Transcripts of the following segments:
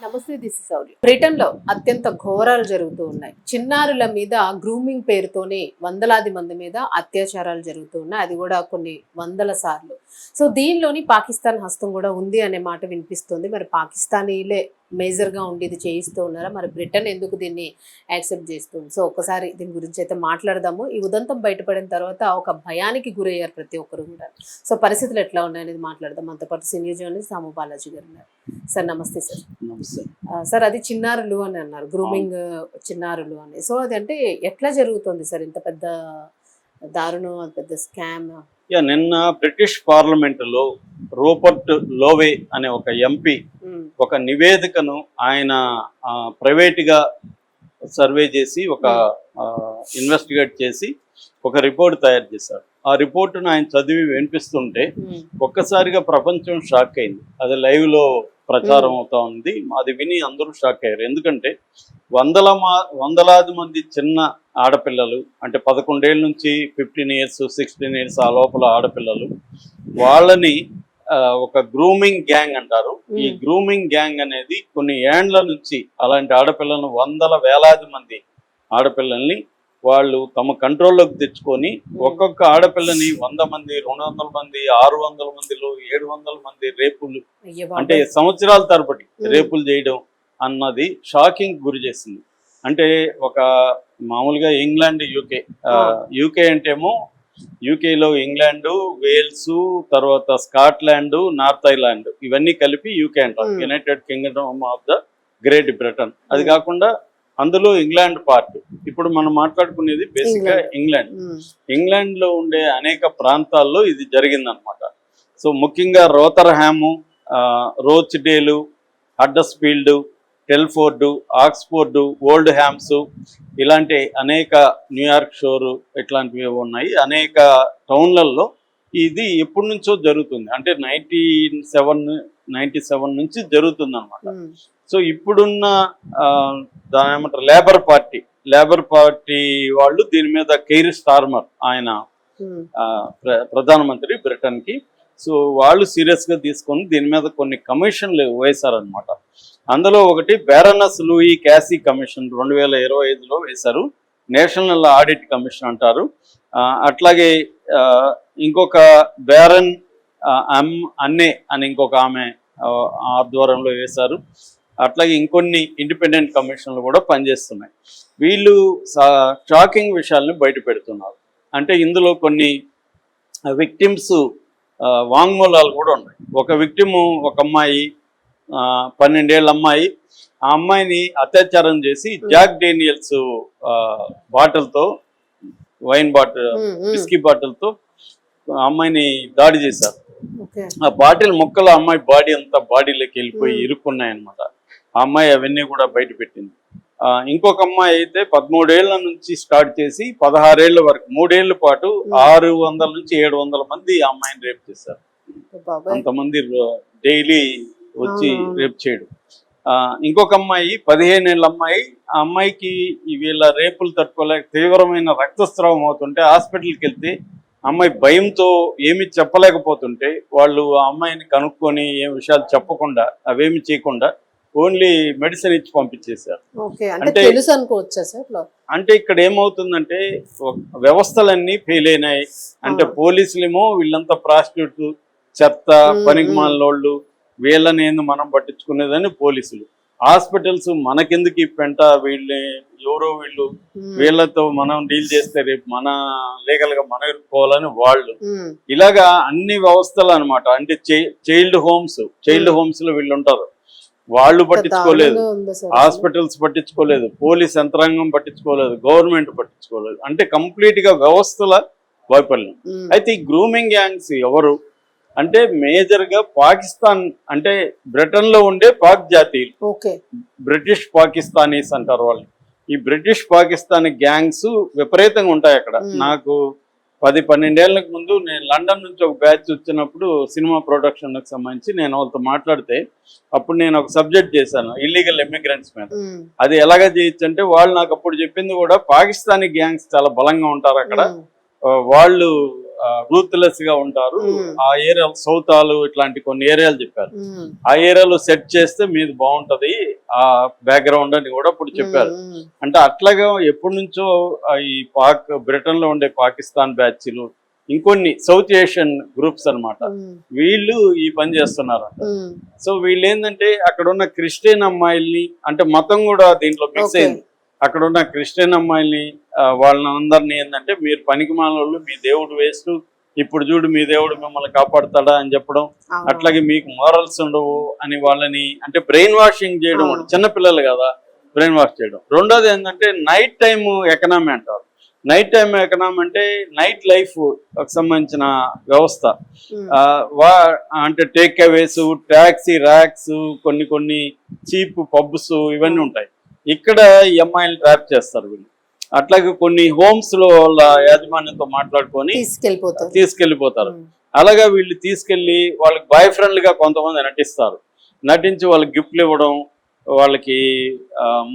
నమస్తే, this is Sourya. Britain లో అత్యంత ఘోరాలు జరుగుతూ ఉన్నాయి. చిన్నారుల మీద గ్రూమింగ్ పేరుతోనే వందలాది మంది మీద అత్యాచారాలు జరుగుతూ ఉన్నాయి, అది కూడా కొన్ని వందల సార్లు. సో దీనిలోని పాకిస్తాన్ హస్తం కూడా ఉంది అనే మాట వినిపిస్తుంది. మరి పాకిస్తానీలే మేజర్ గా ఉండి ఇది చేయిస్తూ ఉన్నారా, మరి బ్రిటన్ ఎందుకు దీన్ని యాక్సెప్ట్ చేస్తుంది? సో ఒక్కసారి దీని గురించి అయితే మాట్లాడదాము. ఈ ఉదంతం బయటపడిన తర్వాత ఒక భయానికి గురయ్యారు ప్రతి ఒక్కరు కూడా. సో పరిస్థితులు ఎట్లా ఉన్నాయనేది మాట్లాడదాం. మనతో పాటు సీనియర్ జర్నలిస్ట్ సాము బాలాజీ గారు ఉన్నారు. సార్ నమస్తే సార్. సార్ అది చిన్నారులు అని అన్నారు, గ్రూమింగ్ చిన్నారులు అని. సో అది అంటే ఎట్లా జరుగుతుంది సార్, ఇంత పెద్ద దారుణం, పెద్ద స్కామ్? నిన్న బ్రిటిష్ పార్లమెంట్ లో రూపర్ట్ లోవే అనే ఒక ఎంపీ ఒక నివేదికను ఆయన ప్రైవేట్ గా సర్వే చేసి ఒక ఇన్వెస్టిగేట్ చేసి ఒక రిపోర్ట్ తయారు చేశారు. ఆ రిపోర్టును ఆయన చదివి వినిపిస్తుంటే ఒక్కసారిగా ప్రపంచం షాక్ అయింది. అది లైవ్ లో ప్రచారం అవుతా ఉంది. అది విని అందరూ షాక్ అయ్యారు. ఎందుకంటే వందలాది మంది చిన్న ఆడపిల్లలు, అంటే 11 ఏళ్ళ నుంచి 15 ఇయర్స్ 16 ఇయర్స్ ఆ లోపల ఆడపిల్లలు, వాళ్ళని ఒక గ్రూమింగ్ గ్యాంగ్ అంటారు. ఈ గ్రూమింగ్ గ్యాంగ్ అనేది కొన్ని ఏండ్ల నుంచి అలాంటి ఆడపిల్లలను వేలాది మంది ఆడపిల్లల్ని వాళ్ళు తమ కంట్రోల్లోకి తెచ్చుకొని ఒక్కొక్క ఆడపిల్లని 100 మంది, 200 మంది, 600 మందిలో 700 మంది రేపులు, అంటే సంవత్సరాల తరబడి రేపులు చేయడం అన్నది షాకింగ్ గురి చేసింది. అంటే ఒక మామూలుగా ఇంగ్లాండ్, యూకే అంటేమో యూకేలో ఇంగ్లాండ్, వేల్స్, తర్వాత స్కాట్లాండ్, నార్త్ ఐలాండ్ ఇవన్నీ కలిపి యూకే అంటారు, United Kingdom of the great Britain. అది కాకుండా అందులో ఇంగ్లాండ్ పార్ట్. ఇప్పుడు మనం మాట్లాడుకునేది బేసిక్ గా ఇంగ్లాండ్ లో ఉండే అనేక ప్రాంతాల్లో ఇది జరిగిందనమాట. సో ముఖ్యంగా రోథర్హాము, రోచ్డేలు, హడ్డర్స్ఫీల్డ్, టెల్ఫోర్డు, ఆక్స్ఫోర్డు, ఓల్డ్ హ్యామ్స్, ఇలాంటి అనేక, న్యూయార్క్ షోరు ఇట్లాంటివి ఉన్నాయి. అనేక టౌన్లలో ఇది ఎప్పటి నుంచో జరుగుతుంది, అంటే 97 నుంచి జరుగుతుంది అనమాట. సో ఇప్పుడున్న దాని ఏమంటారు, లేబర్ పార్టీ వాళ్ళు దీని మీద కెయిర్ స్టార్మర్, ఆయన ప్రధానమంత్రి బ్రిటన్ కి. సో వాళ్ళు సీరియస్ గా తీసుకొని దీని మీద కొన్ని కమిషన్లు వేశారనమాట. అందులో ఒకటి బ్యారనస్ లూయి క్యాసీ కమిషన్ 2025లో వేశారు. నేషనల్ ఆడిట్ కమిషన్ అంటారు. అట్లాగే ఇంకొక బ్యారన్ అన్నే అని ఇంకొక ఆమె ఆధ్వర్యంలో వేశారు. అట్లాగే ఇంకొన్ని ఇండిపెండెంట్ కమిషన్లు కూడా పనిచేస్తున్నాయి. వీళ్ళు షాకింగ్ విషయాలను బయట పెడుతున్నారు. అంటే ఇందులో కొన్ని విక్టిమ్స్ వాంగ్మూలాలు కూడా ఉన్నాయి. ఒక విక్టిము, ఒక అమ్మాయి, 12 ఏళ్ళ అమ్మాయి, ఆ అమ్మాయిని అత్యాచారం చేసి జాక్ డేనియల్స్ బాటిల్తో, వైన్ బాటిల్, విస్కీ బాటిల్తో అమ్మాయిని దాడి చేశారు. ఆ బాటిల్ ముక్కలు అమ్మాయి బాడీ అంతా బాడీలోకి వెళ్ళిపోయి ఇరుక్కున్నాయన్నమాట. ఆ అమ్మాయి అవన్నీ కూడా బయట పెట్టింది. ఇంకొక అమ్మాయి అయితే 13 ఏళ్ల నుంచి స్టార్ట్ చేసి 16 ఏళ్ల వరకు 3 ఏళ్ల పాటు 600 నుంచి 700 మంది ఆ అమ్మాయిని రేప్ చేశారు. అంతమంది డైలీ వచ్చి రేప్ చేయడం. ఇంకొక అమ్మాయి 15 ఏళ్ళ అమ్మాయి, ఆ అమ్మాయికి వీళ్ళ రేపులు తట్టుకోలేక తీవ్రమైన రక్తస్రావం అవుతుంటే హాస్పిటల్కి వెళ్తే అమ్మాయి భయంతో ఏమి చెప్పలేకపోతుంటే వాళ్ళు ఆ అమ్మాయిని కనుక్కొని ఏం విషయాలు చెప్పకుండా, అవేమి చేయకుండా ఓన్లీ మెడిసిన్ ఇచ్చి పంపించేశారు. అంటే ఇక్కడ ఏమవుతుందంటే వ్యవస్థలన్నీ ఫెయిల్ అయినాయి. అంటే పోలీసులేమో వీళ్ళంతా ప్రాస్టిట్యూట్, చెత్త, పనికిమాలినోళ్ళు, వీళ్ళని ఏంది మనం పట్టించుకునేదని పోలీసులు. హాస్పిటల్స్ మనకెందుకు ఈ పెంట, ఎవరో వీళ్ళు, వీళ్ళతో మనం డీల్ చేస్తే రేపు మన లీగల్ గా మనం ఇరుక్కోవాలని వాళ్ళు. ఇలాగా అన్ని వ్యవస్థలు అనమాట. అంటే చైల్డ్ హోమ్స్ లో వీళ్ళు ఉంటారు, వాళ్ళు పట్టించుకోలేదు, హాస్పిటల్స్ పట్టించుకోలేదు, పోలీస్ యంత్రాంగం పట్టించుకోలేదు, గవర్నమెంట్ పట్టించుకోలేదు. అంటే కంప్లీట్ గా వ్యవస్థల వైఫల్యం. అయితే ఈ గ్రూమింగ్ గ్యాంగ్స్ ఎవరు అంటే మేజర్ గా పాకిస్తాన్, అంటే బ్రిటన్ లో ఉండే పాక్ జాతీయులు, బ్రిటిష్ పాకిస్తానీస్ అంటారు వాళ్ళు. ఈ బ్రిటిష్ పాకిస్తానీ గ్యాంగ్స్ విపరీతంగా ఉంటాయి అక్కడ. నాకు 10-12 ఏళ్ళకు ముందు నేను లండన్ నుంచి ఒక బ్యాచ్ వచ్చినప్పుడు సినిమా ప్రొడక్షన్కి సంబంధించి నేను వాళ్ళతో మాట్లాడితే అప్పుడు నేను ఒక సబ్జెక్ట్ చేశాను ఇల్లీగల్ ఇమిగ్రెంట్స్ మీద. అది ఎలాగ చేయొచ్చు అంటే వాళ్ళు నాకు అప్పుడు చెప్పింది కూడా పాకిస్తానీ గ్యాంగ్స్ చాలా బలంగా ఉంటారు అక్కడ, వాళ్ళు రూత్లెస్ గా ఉంటారు. ఆ ఏరియా సౌతాలు ఇట్లాంటి కొన్ని ఏరియాలు చెప్పారు. ఉమ్, ఆ ఏరియాలో సెట్ చేస్తే మీది బాగుంటది ఆ బ్యాక్గ్రౌండ్ అని కూడా ఇప్పుడు చెప్పారు. ఉమ్, అంటే అట్లాగా ఎప్పటి నుంచో ఈ బ్రిటన్ లో ఉండే పాకిస్తాన్ బ్యాచ్లు ఇంకొన్ని సౌత్ ఏషియన్ గ్రూప్స్ అన్నమాట, ఉమ్, వీళ్ళు ఈ పని చేస్తున్నారంట. ఉమ్, సో వీళ్ళు ఏంటంటే అక్కడ ఉన్న క్రిస్టియన్ అమ్మాయిల్ని, అంటే మతం కూడా దీంట్లో మిక్స్ ఓకే. అయింది. అక్కడ ఉన్న క్రిస్టియన్ అమ్మాయిల్ని వాళ్ళని అందరినీ ఏంటంటే మీరు పనికి మాలోళ్ళు, మీ దేవుడు వేస్ట్, ఇప్పుడు చూడు మీ దేవుడు మిమ్మల్ని కాపాడుతాడా అని చెప్పడం, అవును. అట్లాగే మీకు మోరల్స్ ఉండవు అని వాళ్ళని అంటే బ్రెయిన్ వాషింగ్ చేయడం. అవును. చిన్నపిల్లలు కదా, బ్రెయిన్ వాష్ చేయడం. రెండోది ఏంటంటే నైట్ టైమ్ ఎకనామీ అంటారు. నైట్ టైమ్ ఎకనామీ అంటే నైట్ లైఫ్ సంబంధించిన వ్యవస్థ. ఉమ్, అంటే టేక్ అవేస్, టాక్సీ ర్యాక్స్, కొన్ని చీప్ పబ్స్ ఇవన్నీ ఉంటాయి. ఇక్కడ ఈ అమ్మాయిలు ట్రాప్ చేస్తారు వీళ్ళు. అట్లాగే కొన్ని హోమ్స్ లో వాళ్ళ యాజమాన్యంతో మాట్లాడుకొని తీసుకెళ్లిపోతారు. ఉమ్, అలాగా వీళ్ళు తీసుకెళ్లి వాళ్ళకి బాయ్ ఫ్రెండ్లుగా కొంతమంది నటిస్తారు. నటించి వాళ్ళకి గిఫ్ట్లు ఇవ్వడం, వాళ్ళకి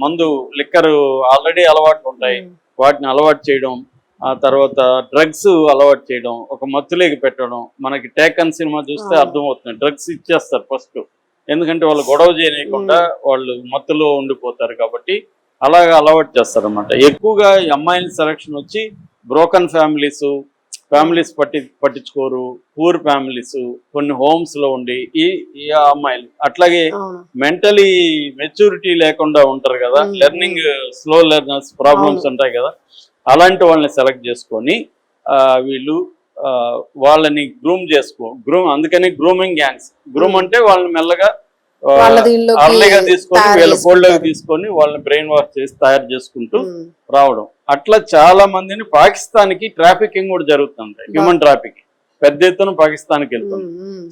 మందు లిక్కర్ ఆల్రెడీ అలవాట్లు ఉంటాయి, ఉమ్, వాటిని అలవాటు చేయడం, ఆ తర్వాత డ్రగ్స్ అలవాటు చేయడం, ఒక మత్తులేకి పెట్టడం. మనకి టేకన్ సినిమా చూస్తే అర్థమవుతుంది, డ్రగ్స్ ఇచ్చేస్తారు ఫస్ట్, ఎందుకంటే వాళ్ళు గొడవ చేయకుండా వాళ్ళు మత్తులో ఉండిపోతారు కాబట్టి అలాగా అలవాటు చేస్తారు అనమాట. ఎక్కువగా ఈ అమ్మాయిల సెలక్షన్ వచ్చి బ్రోకన్ ఫ్యామిలీస్ పట్టించుకోరు, పూర్ ఫ్యామిలీస్, కొన్ని హోమ్స్ లో ఉండి ఈ అమ్మాయిలు, అట్లాగే అవును. మెంటలీ మెచ్యూరిటీ లేకుండా ఉంటారు కదా, లెర్నింగ్ స్లో లెర్నర్స్ ప్రాబ్లమ్స్ ఉంటాయి కదా, అలాంటి వాళ్ళని సెలెక్ట్ చేసుకొని వీళ్ళు వాళ్ళని గ్రూమ్ అందుకని గ్రూమింగ్ గ్యాంగ్స్. గ్రూమ్ అంటే వాళ్ళని మెల్లగా అర్లీగా తీసుకొని వీళ్ళ ఫోల్డ్లోకి తీసుకొని వాళ్ళని బ్రెయిన్ వాష్ చేసి తయారు చేసుకుంటూ రావడం. అట్లా చాలా మందిని పాకిస్తాన్కి ట్రాఫికింగ్ కూడా జరుగుతుంది, హ్యూమన్ ట్రాఫికింగ్ పెద్ద ఎత్తున పాకిస్తాన్కి వెళ్తుంది.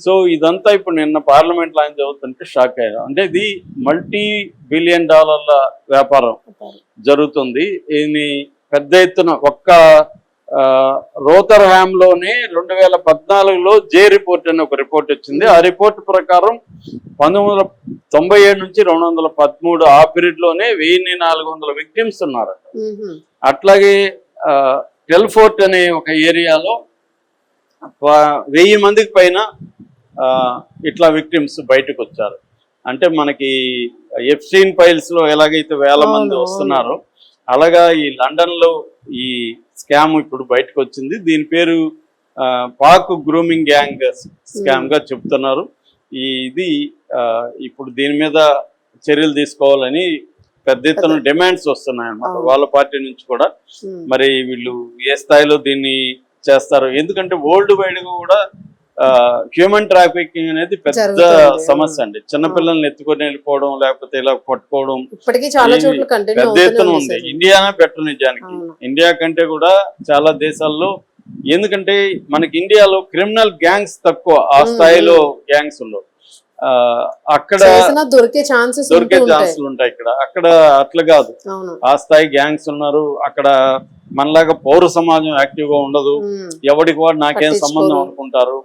సో ఇదంతా ఇప్పుడు నిన్న పార్లమెంట్ లో ఆయన చదువుతుంటే షాక్ అయ్యారు. అంటే ఇది $multi-billion వ్యాపారం జరుగుతుంది. ఇది పెద్ద ఎత్తున ఒక్క రోతర్హామ్ లోనే 2014లో రిపోర్ట్ అని ఒక రిపోర్ట్ వచ్చింది. ఆ రిపోర్ట్ ప్రకారం 1997 నుంచి 2013 ఆ పీరియడ్ లోనే 1400 విక్టిమ్స్ ఉన్నారు. అట్లాగే టెల్ఫోర్ట్ అనే ఒక ఏరియాలో 1000 మందికి పైన ఇట్లా విక్టిమ్స్ బయటకు వచ్చారు. అంటే మనకి ఎఫ్స్టీన్ ఫైల్స్ లో ఎలాగైతే వేల మంది వస్తున్నారో అలాగా ఈ లండన్ లో ఈ స్కామ్ ఇప్పుడు బయటకు వచ్చింది. దీని పేరు పాక్ గ్రూమింగ్ గ్యాంగ్ స్కామ్ గా చెప్తున్నారు. ఇది ఇప్పుడు దీని మీద చర్యలు తీసుకోవాలని పెద్ద ఎత్తున డిమాండ్స్ వస్తున్నాయి అన్నమాట వాళ్ళ పార్టీ నుంచి కూడా. మరి వీళ్ళు ఏ స్థాయిలో దీన్ని చేస్తారు, ఎందుకంటే వరల్డ్ వైడ్ గా కూడా హ్యూమన్ ట్రాఫికింగ్ అనేది పెద్ద సమస్య అండి. చిన్నపిల్లల్ని ఎత్తుకొని వెళ్ళిపోవడం, లేకపోతే ఇలా పట్టుకోవడం పెద్ద ఎత్తున ఉంది. ఇండియానే బెటర్ నిజానికి, ఇండియా కంటే కూడా చాలా దేశాల్లో. ఎందుకంటే మనకి ఇండియాలో క్రిమినల్ గ్యాంగ్స్ తక్కువ, ఆ స్థాయిలో గ్యాంగ్స్ ఉండవు. అక్కడ దొరికే ఛాన్సులు ఉంటాయి. అక్కడ అట్లా కాదు, ఆ స్థాయి గ్యాంగ్స్ ఉన్నారు. అక్కడ మనలాగా పౌర సమాజం యాక్టివ్ గా ఉండదు, ఎవరికి వాడు నాకేం సంబంధం అనుకుంటారు.